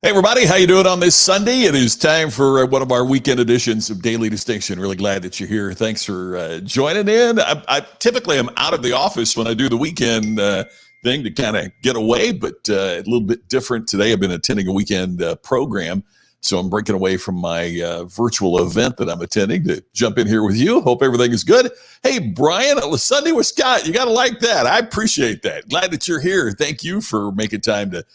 Hey everybody, how you doing on this Sunday? It is time for one of our weekend editions of Daily Distinction. Really glad that you're here. Thanks for joining in. I typically am out of the office when I do the weekend thing to kind of get away, but a little bit different today. I've been attending a weekend program, so I'm breaking away from my virtual event that I'm attending to jump in here with you. Hope everything is good. Hey Brian, Sunday with Scott, you got to like that. I appreciate that. Glad that you're here. Thank you for making time to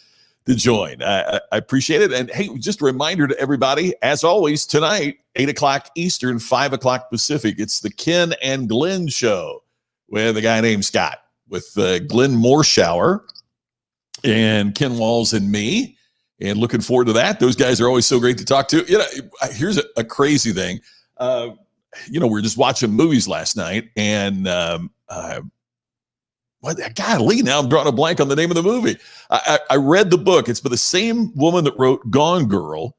join. I appreciate it. And hey, just a reminder to everybody, as always, tonight, 8 o'clock Eastern, 5 o'clock Pacific, it's the Ken and Glenn show with a guy named Scott, with Glenn Morshower and Ken Walls and me. And looking forward to that. Those guys are always so great to talk to. You know, here's a crazy thing. We were just watching movies last night, and golly, now I'm drawing a blank on the name of the movie. I read the book. It's by the same woman that wrote Gone Girl.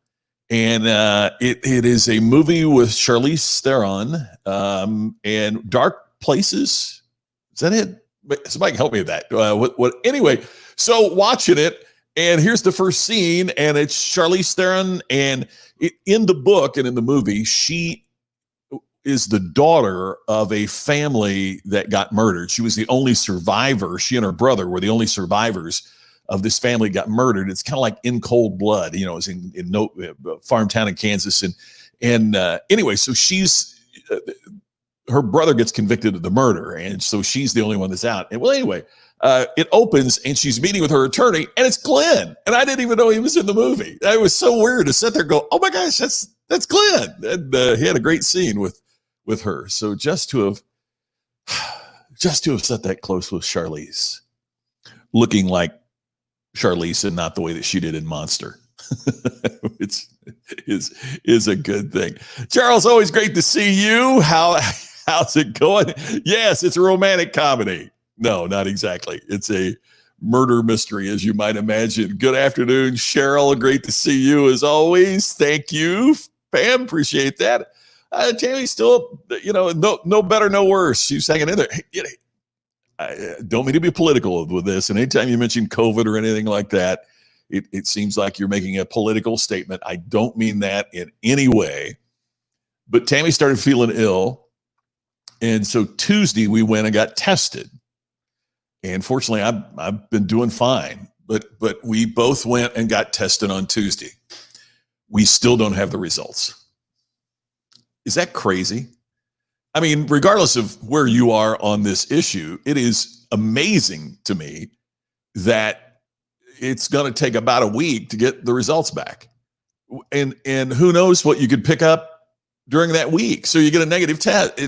And it is a movie with Charlize Theron and Dark Places. Is that it? Somebody help me with that. Anyway, so watching it, and here's the first scene, and it's Charlize Theron. And in the book and in the movie, she is the daughter of a family that got murdered. She was the only survivor. She and her brother were the only survivors of this family got murdered. It's kind of like In Cold Blood, it was in no farm town in Kansas. And anyway, so she's, her brother gets convicted of the murder. And so she's the only one that's out. And well, anyway, it opens and she's meeting with her attorney, and it's Glenn. And I didn't even know he was in the movie. It was so weird to sit there and go, oh my gosh, that's Glenn. And he had a great scene with her. So just to have sat that close with Charlize, looking like Charlize and not the way that she did in Monster, is a good thing. Charles, always great to see you. How's it going? Yes, it's a romantic comedy. No, not exactly. It's a murder mystery, as you might imagine. Good afternoon, Cheryl. Great to see you as always. Thank you, Pam. Appreciate that. Tammy's still, no better, no worse. She's hanging in there. Hey, I don't mean to be political with this. And anytime you mention COVID or anything like that, it seems like you're making a political statement. I don't mean that in any way. But Tammy started feeling ill. And so Tuesday we went and got tested. And fortunately, I've been doing fine. But we both went and got tested on Tuesday. We still don't have the results. Is that crazy? I mean, regardless of where you are on this issue, it is amazing to me that it's going to take about a week to get the results back. And who knows what you could pick up during that week. So you get a negative test.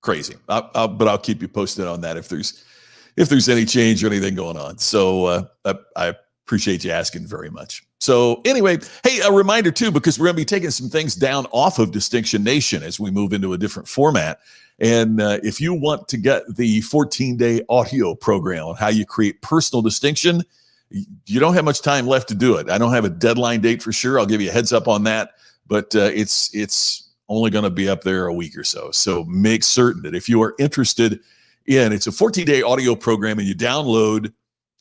Crazy. But I'll keep you posted on that if there's any change or anything going on. So I appreciate you asking very much. So anyway, hey, a reminder too, because we're going to be taking some things down off of Distinction Nation as we move into a different format. And if you want to get the 14-day audio program on how you create personal distinction, you don't have much time left to do it. I don't have a deadline date for sure. I'll give you a heads up on that, but it's only going to be up there a week or so. So make certain that if you are interested it's a 14-day audio program, and you download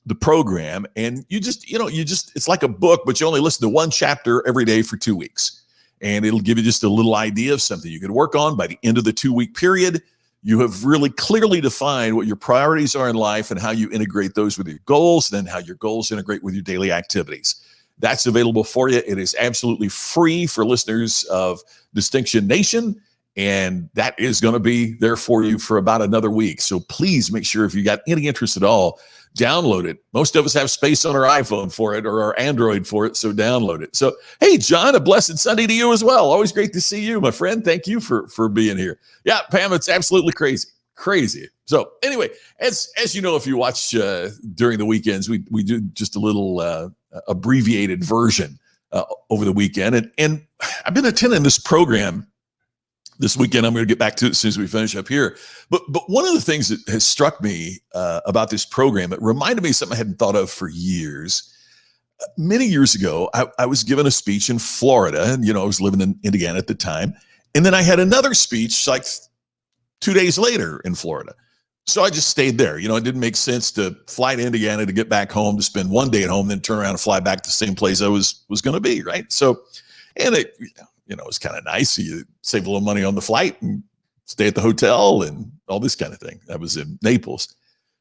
the program, and you just it's like a book, but you only listen to one chapter every day for 2 weeks, and it'll give you just a little idea of something you can work on. By the end of the 2-week period, you have really clearly defined what your priorities are in life and how you integrate those with your goals, and then how your goals integrate with your daily activities. That's available for you. It is absolutely free for listeners of Distinction Nation, and that is going to be there for you for about another week. So please make sure, if you got any interest at all, download it. Most of us have space on our iPhone for it or our Android for it, so download it. So, hey, John, a blessed Sunday to you as well. Always great to see you, my friend. Thank you for being here. Yeah, Pam, it's absolutely crazy. So anyway, as you know, if you watch during the weekends, we do just a little abbreviated version over the weekend. And I've been attending this program this weekend. I'm going to get back to it as soon as we finish up here. But one of the things that has struck me about this program, it reminded me of something I hadn't thought of for years. Many years ago, I was given a speech in Florida, and I was living in Indiana at the time. And then I had another speech like 2 days later in Florida. So I just stayed there. It didn't make sense to fly to Indiana to get back home, to spend one day at home, then turn around and fly back to the same place I was going to be, right? So, and it, it was kind of nice. You save a little money on the flight and stay at the hotel and all this kind of thing. That was in Naples.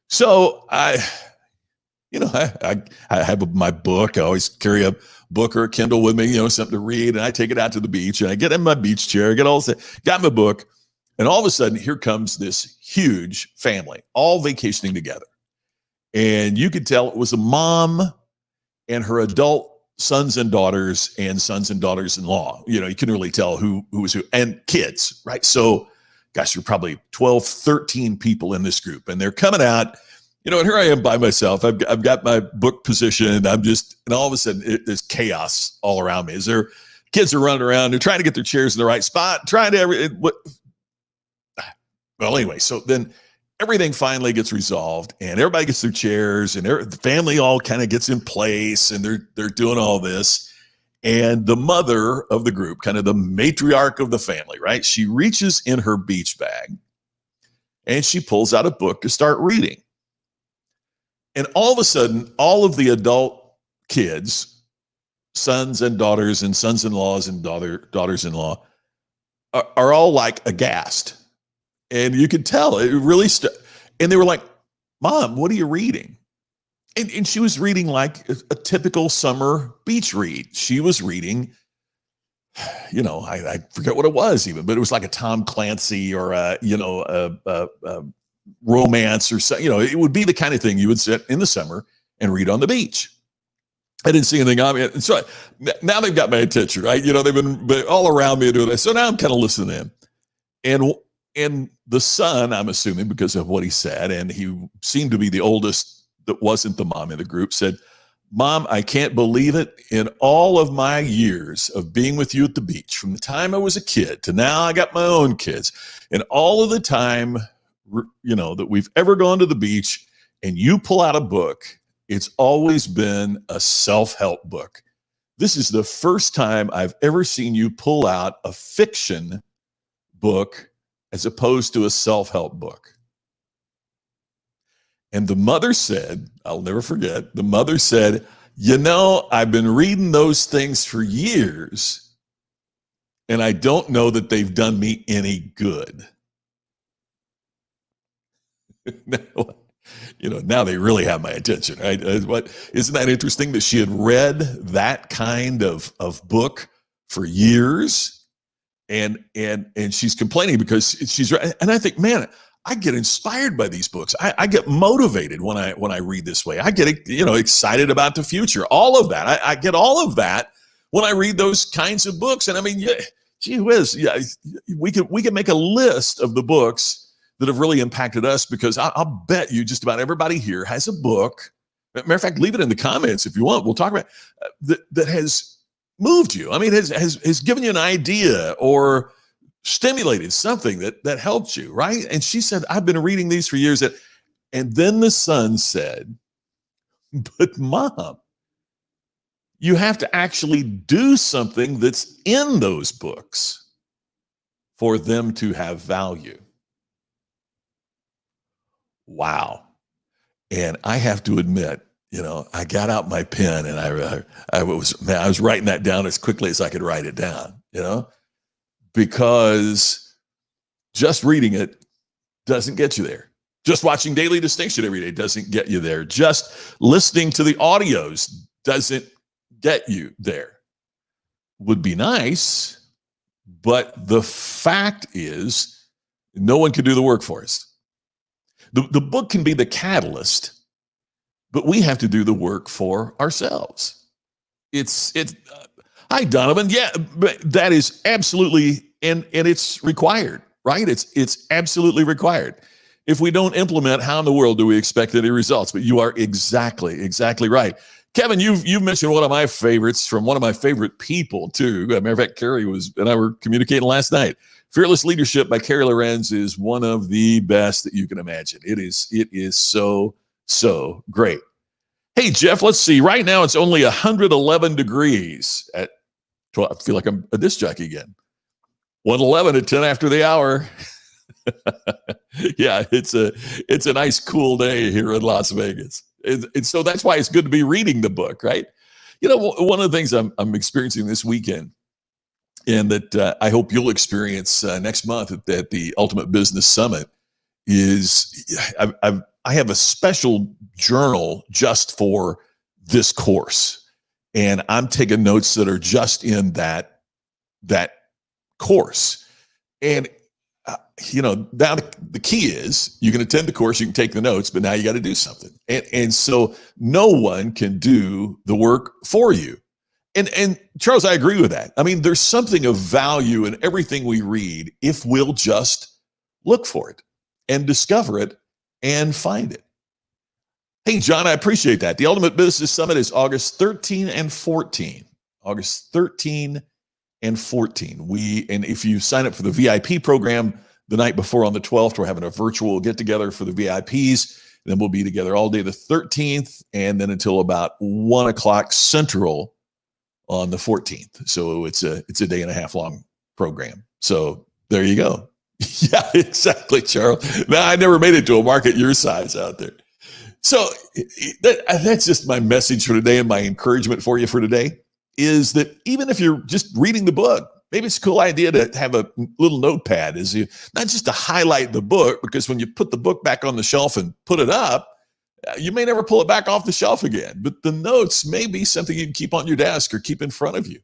So I have my book. I always carry a book or a Kindle with me, something to read. And I take it out to the beach and I get in my beach chair, got my book. And all of a sudden, here comes this huge family, all vacationing together. And you could tell it was a mom and her adult sons and daughters and sons and daughters-in-law. You couldn't really tell who was who, and kids, right? So, gosh, you're probably 12, 13 people in this group. And they're coming out, and here I am by myself. I've got my book positioned. And all of a sudden, there's chaos all around me. Kids are running around. They're trying to get their chairs in the right spot, Well, anyway, so then everything finally gets resolved and everybody gets their chairs and the family all kind of gets in place and they're doing all this. And the mother of the group, kind of the matriarch of the family, right? She reaches in her beach bag and she pulls out a book to start reading. And all of a sudden, all of the adult kids, sons and daughters and sons-in-laws and daughters-in-law are all like aghast. And you could tell it really, and they were like, "Mom, what are you reading?" And she was reading like a typical summer beach read. She was reading, I forget what it was even, but it was like a Tom Clancy or a romance or something. It would be the kind of thing you would sit in the summer and read on the beach. I didn't see anything on it. And so now they've got my attention, right? They've been all around me doing this. So now I'm kind of listening in. And the son, I'm assuming because of what he said, and he seemed to be the oldest that wasn't the mom in the group, said, "Mom, I can't believe it. In all of my years of being with you at the beach, from the time I was a kid to now I got my own kids, and all of the time, that we've ever gone to the beach and you pull out a book, it's always been a self-help book. This is the first time I've ever seen you pull out a fiction book as opposed to a self-help book." And the mother said, I'll never forget, the mother said, "I've been reading those things for years, and I don't know that they've done me any good." Now they really have my attention, right? Isn't that interesting that she had read that kind of book for years? And she's complaining because she's right. And I think, man, I get inspired by these books. I get motivated when I read this way. I get excited about the future. All of that. I get all of that when I read those kinds of books. And I mean, gee whiz, we could make a list of the books that have really impacted us, because I'll bet you just about everybody here has a book. Matter of fact, leave it in the comments if you want. We'll talk about that has moved you. I mean, has given you an idea or stimulated something that helped you, right? And she said, "I've been reading these for years." And then the son said, "But Mom, you have to actually do something that's in those books for them to have value." Wow. And I have to admit, I got out my pen and I was writing that down as quickly as I could write it down, because just reading it doesn't get you there. Just watching Daily Distinction every day doesn't get you there. Just listening to the audios doesn't get you there. Would be nice, but the fact is no one can do the work for us. The book can be the catalyst, but we have to do the work for ourselves. Hi, Donovan. Yeah, but that is absolutely, and it's required, right? It's absolutely required. If we don't implement, how in the world do we expect any results? But you are exactly right. Kevin, you've mentioned one of my favorites from one of my favorite people too. As a matter of fact, Carrie and I were communicating last night. Fearless Leadership by Carrie Lorenz is one of the best that you can imagine. It is so great. Hey, Jeff, let's see. Right now, it's only 111 degrees at 12. I feel like I'm a disc jockey again. 111 at 10 after the hour. Yeah, it's a nice cool day here in Las Vegas. And so that's why it's good to be reading the book, right? You know, one of the things I'm experiencing this weekend, and that I hope you'll experience next month at the Ultimate Business Summit, is I have a special journal just for this course, and I'm taking notes that are just in that course. And now the key is you can attend the course, you can take the notes, but now you got to do something. And so no one can do the work for you. And Charles, I agree with that. I mean, there's something of value in everything we read if we'll just look for it and discover it and find it. Hey, John, I appreciate that. The Ultimate Business Summit is August 13 and 14. August 13 and 14. And if you sign up for the VIP program the night before on the 12th, we're having a virtual get together for the VIPs. Then we'll be together all day the 13th and then until about 1 o'clock Central on the 14th. So it's a day and a half long program. So there you go. Yeah, exactly, Charles. Now, I never made it to a market your size out there. So that's just my message for today, and my encouragement for you for today is that even if you're just reading the book, maybe it's a cool idea to have a little notepad, not just to highlight the book, because when you put the book back on the shelf and put it up, you may never pull it back off the shelf again. But the notes may be something you can keep on your desk or keep in front of you.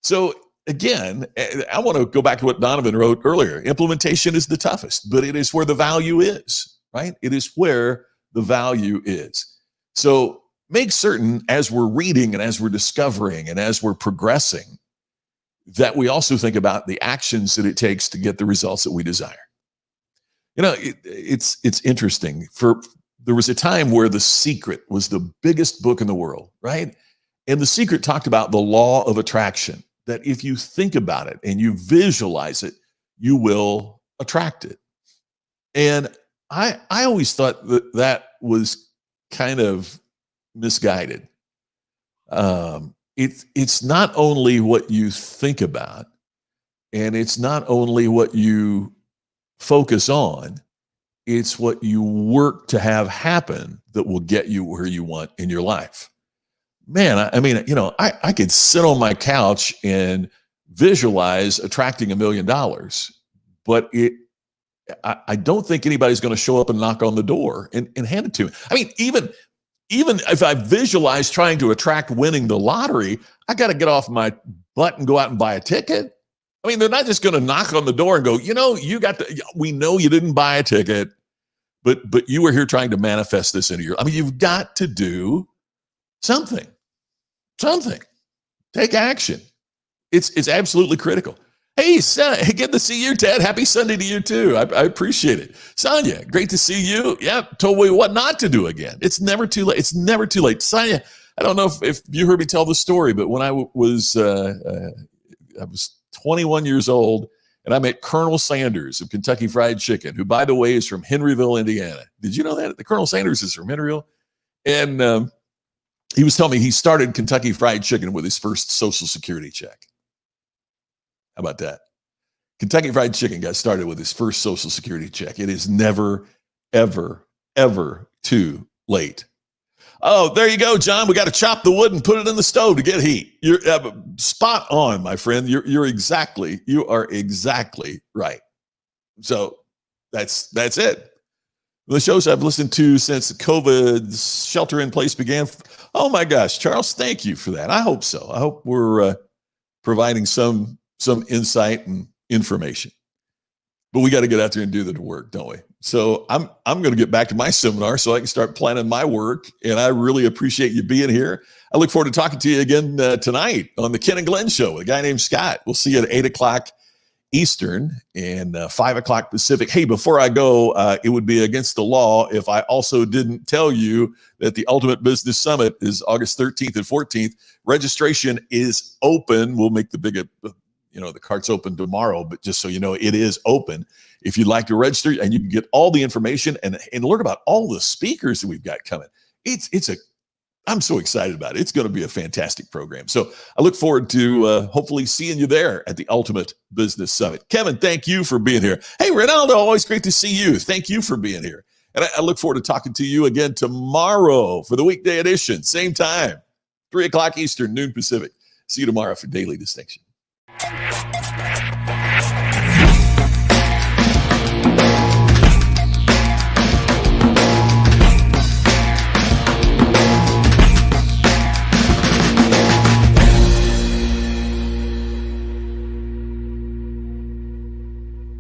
So again, I want to go back to what Donovan wrote earlier. Implementation is the toughest, but it is where the value is, right? It is where the value is. So make certain as we're reading and as we're discovering and as we're progressing that we also think about the actions that it takes to get the results that we desire. You know, it's interesting. There was a time where The Secret was the biggest book in the world, right? And The Secret talked about the law of attraction, that if you think about it and you visualize it, you will attract it. And I always thought that was kind of misguided. It's not only what you think about, and it's not only what you focus on, it's what you work to have happen that will get you where you want in your life. Man, I mean, I could sit on my couch and visualize attracting $1 million, but I don't think anybody's going to show up and knock on the door and hand it to me. I mean, even if I visualize trying to attract winning the lottery, I got to get off my butt and go out and buy a ticket. I mean, they're not just going to knock on the door and go, we know you didn't buy a ticket, but you were here trying to manifest this into I mean, you've got to do something. Take action. It's absolutely critical. Hey, good to see you, Ted. Happy Sunday to you too. I appreciate it. Sonia, great to see you. Yeah, told me what not to do again. It's never too late. It's never too late. Sonia, I don't know if you heard me tell the story, but when I was 21 years old, and I met Colonel Sanders of Kentucky Fried Chicken, who, by the way, is from Henryville, Indiana. Did you know that? The Colonel Sanders is from Henryville. And he was telling me he started Kentucky Fried Chicken with his first Social Security check. How about that? Kentucky Fried Chicken got started with his first Social Security check. It is never, ever, ever too late. Oh, there you go, John. We got to chop the wood and put it in the stove to get heat. You're spot on, my friend. You are exactly right. So that's it. The shows I've listened to since the COVID shelter in place began. Oh my gosh, Charles, thank you for that. I hope so. I hope we're providing some insight and information. But we got to get out there and do the work, don't we? So I'm going to get back to my seminar so I can start planning my work. And I really appreciate you being here. I look forward to talking to you again tonight on the Ken and Glenn Show with a guy named Scott. We'll see you at 8 o'clock Eastern and 5 o'clock Pacific. Hey, before I go, it would be against the law if I also didn't tell you that the Ultimate Business Summit is August 13th and 14th. Registration is open. We'll make the the cart's open tomorrow, but just so you know, it is open. If you'd like to register, and you can get all the information and learn about all the speakers that we've got coming. It's a I'm so excited about it. It's going to be a fantastic program. So I look forward to hopefully seeing you there at the Ultimate Business Summit. Kevin, thank you for being here. Hey, Ronaldo, always great to see you. Thank you for being here. And I look forward to talking to you again tomorrow for the weekday edition. Same time, 3 o'clock Eastern, noon Pacific. See you tomorrow for Daily Distinction.